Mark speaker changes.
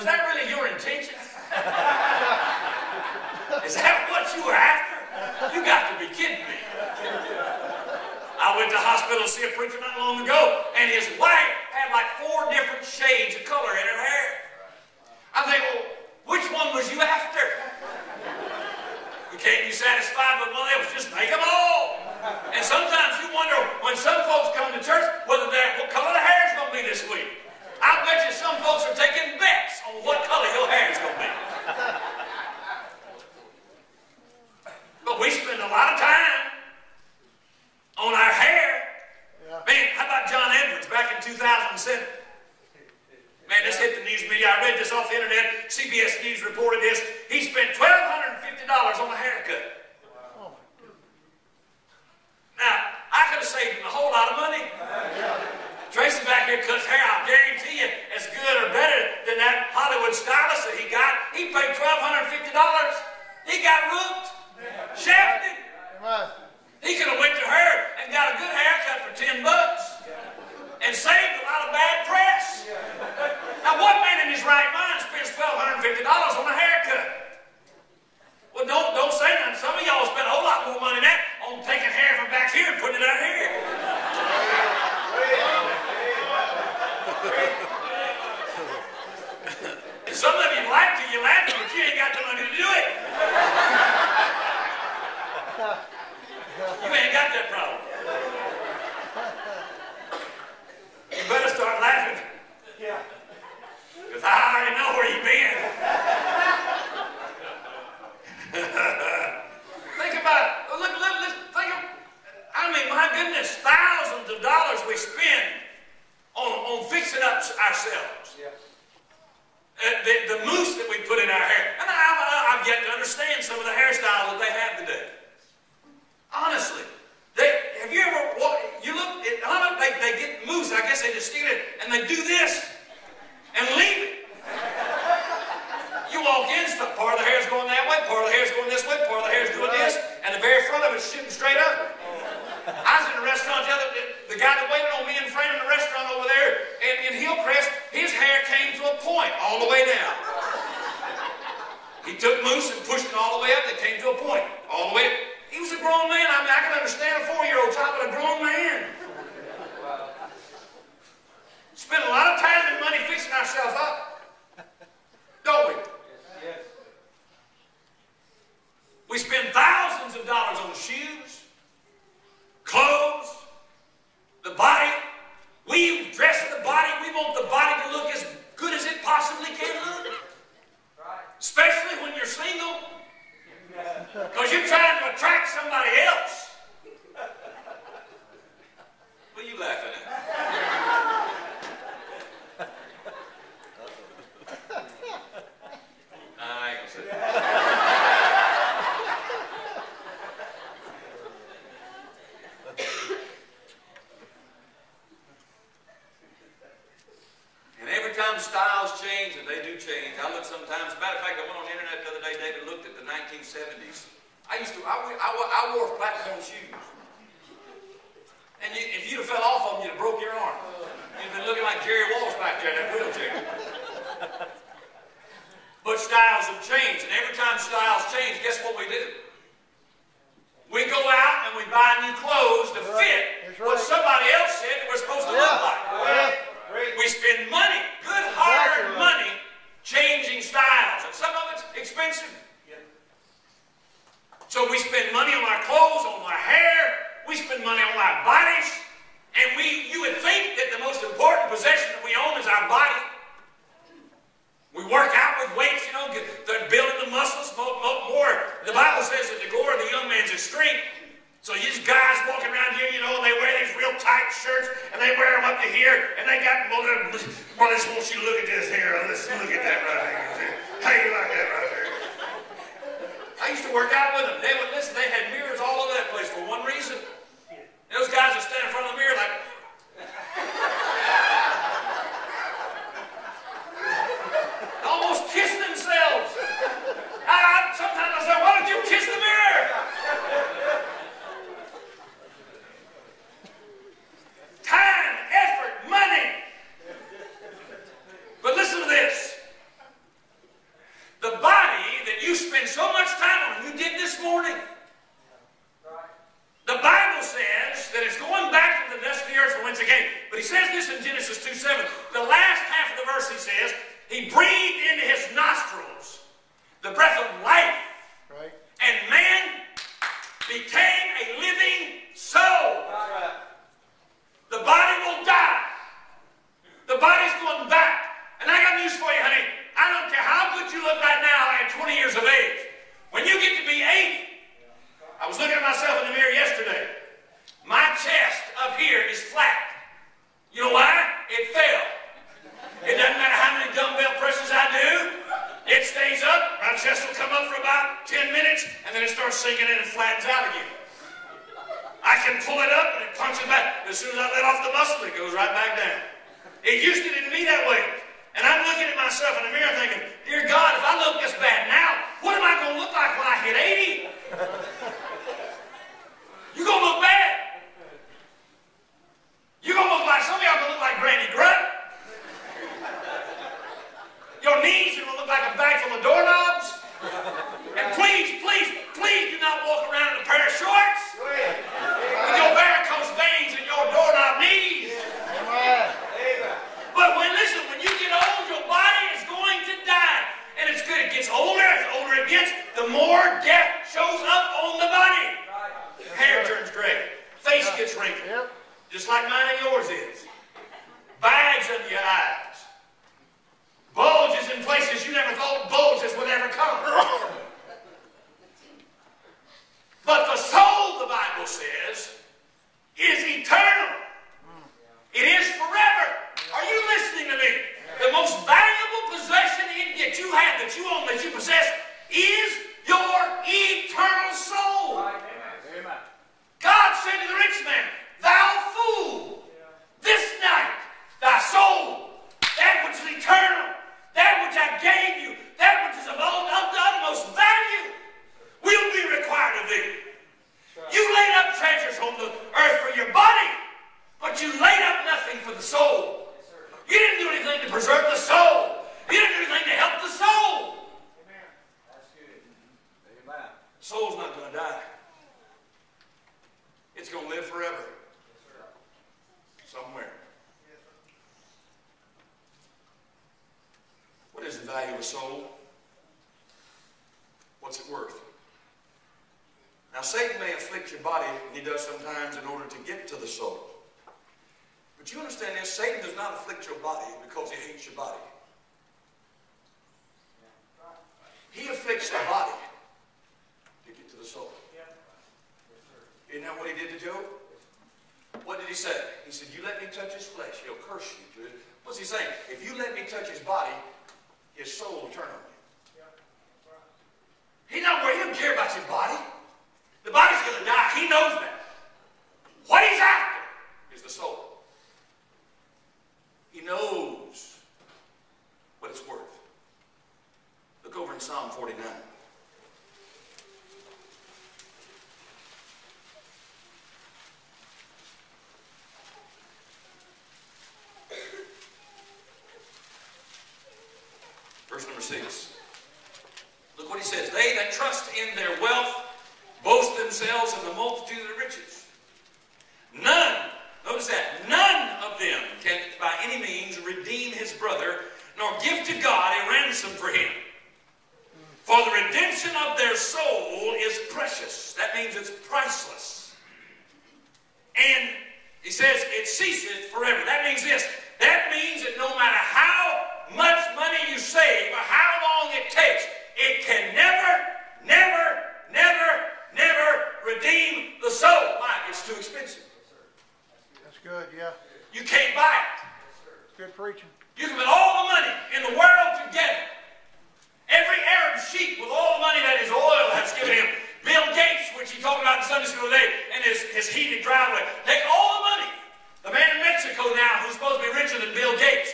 Speaker 1: was that really your intention? Is that what you were after? You got to be kidding me. I went to the hospital to see a preacher not long ago, and his wife had like 4 different shades of color in her hair. I think, well, which one was you after? You can't be satisfied with one, it was just make them all. And sometimes you wonder, when some folks come to church, what color the hair is going to be this week. I bet you some folks are taking bets on what color your hair is going to be. But we spend a lot of time on our hair. Yeah. Man, how about John Edwards back in 2007? Man, this hit the news media. I read this off the internet. CBS News reported this. He spent $1,250 on a haircut. Wow. Now, I could have saved him a whole lot of money. Tracy back here cuts hair, I'll guarantee you, as good or better than that Hollywood stylist that he got. He paid $1,250. He got rooked, shafted. He could have went to her and got a good haircut for $10 and saved a lot of bad press. Now, what man in his right mind spends $1,250 on a haircut? Well, don't say nothing. Some of y'all spend a whole lot more money than that on taking hair from back here and putting it out here. And some of you like to, you're laughing, but you ain't got the money to do it. You ain't got that problem. You better start laughing. Because I already know where you've been. Think about it. I mean, my goodness, thousands of dollars we spend on fixing up ourselves. Yeah. The mousse that we put in our hair. And I've yet to understand some of the hairstyles that they have today. Honestly. Have you ever walked, you look, they get mousse, I guess they just stick it, and they do this, and leave it. You walk in, part of the hair is going that way, part of the hair is going this way, part of the hair is doing this, and the very front of it is shooting straight up. I was in a restaurant the guy that waited on me and Fran in the restaurant over there in Hillcrest, his hair came to a point all the way down. He took mousse and pushed it all the way up, and it came to a point all the way. He was a grown man. I mean, I can understand a 4-year-old child, but a grown man. Spend a lot of time and money fixing ourselves up, don't we? Yes. We spend thousands of dollars on shoes, clothes, the body. We dress the body. We want the body to look as good as it possibly can look. Especially when you're single. Because you're trying to attract somebody else. What are you laughing at? I ain't gonna say that. And every time styles change, and they do change, I look sometimes. As a matter of fact, I went on the internet the other day, David looked at the 1970s. I wore platform shoes. And if you'd have fell off of them, you'd have broke your arm. You'd have been looking like Jerry Walsh back there in that wheelchair. But styles have changed, and every time styles change, guess what we do? We go out and we buy new clothes to fit what somebody else said that we're supposed to look like. We spend money, good hard money, changing styles, and some of it's expensive. So we spend money on our clothes, on our hair, we spend money on our bodies, and you would think that the most important possession that we own is our body. We work out with weights, they're building the muscles more. The Bible says that the glory of the young man's his strength. So these guys walking around here, and they wear these real tight shirts, and they wear them up to here, and they got, well, I just want you to look at this here. Let's look at that right here. How you like that right there? I used to work out with them. They had mirrors all over that place for one reason. Those guys would stand in front of the mirror like, almost kiss themselves. Sometimes I say, why don't you kiss the mirror? Time, effort, money. But says, He breathed into his nostrils the breath of life.
Speaker 2: Right.
Speaker 1: And man became a living soul.
Speaker 2: Right.
Speaker 1: The body will die. The body's going back. And I got news for you, honey. I don't care how good you look right now at 20 years of age. When you get to be 80, I was looking at myself in the mirror yesterday. My chest up here is flat. You know why? It fell. It doesn't matter how many dumbbell presses I do. It stays up. My chest will come up for about 10 minutes, and then it starts sinking in and flattens out again. I can pull it up, and it punches back. As soon as I let off the muscle, it goes right back down. It used to didn't be that way. And I'm looking at myself in the mirror thinking, dear God, if I look this bad now, what am I going to look like when I hit 80? You're going to look bad. You're going to look like, some of y'all going to look like Granny Grunt. Your knees are going to look like a bag full of doorknobs. And please, please, please do not walk around in a pair of shorts with your varicose veins and your doorknob knees. But listen, when you get old, your body is going to die. And it's good. It gets older. As older it gets, the more death shows up on the body. Hair turns gray. Face gets wrinkled. Just like mine and yours is. Bags under your eyes. Bulges in places you never thought bulges would ever come. But the soul, the Bible says, is eternal. It is forever. Are you listening to me? The most valuable possession that you have, that you own, that you possess, is your eternal soul.
Speaker 2: Amen.
Speaker 1: God said to the rich man, thou fool, this night thy soul, that which is eternal, that which I gave you, that which is of the utmost value, will be required of thee. You laid up treasures on the earth for your body, but you laid up nothing for the soul. You didn't do anything to preserve the soul. You didn't do anything to help the soul.
Speaker 2: Amen. That's good. Amen.
Speaker 1: The soul's not going to die. It's going to live forever. Somewhere. What is the value of a soul? What's it worth? Now, Satan may afflict your body, and he does sometimes in order to get to the soul. But you understand this, Satan does not afflict your body because he hates your body. He afflicts the body to get to the soul. Isn't that what he did to Job? What did he say? He said, you let me touch his flesh, he'll curse you. What's he saying? If you let me touch his body, his soul will turn on you. He's not worried. He doesn't care about your body. The body's going to die. He knows that. What he's after is the soul. He knows what it's worth. Look over in Psalm 49. Verse number 6. Look what he says. They that trust in their wealth boast themselves in the multitude of their riches. None, notice that, none of them can by any means redeem his brother, nor give to God a ransom for him. For the redemption of their soul is precious. That means it's priceless. And he says it ceases forever. That means this. That means that no matter how much money you save or how long it takes, it can never, never, never, never redeem the soul. Why? It's too expensive.
Speaker 2: That's good, yeah.
Speaker 1: You can't buy it.
Speaker 2: Good preaching.
Speaker 1: You can put all the money in the world together. Every Arab sheik with all the money that his oil has given him. Bill Gates, which he talked about in Sunday school today, and his heated driveway. Take all the money. The man in Mexico now who's supposed to be richer than Bill Gates.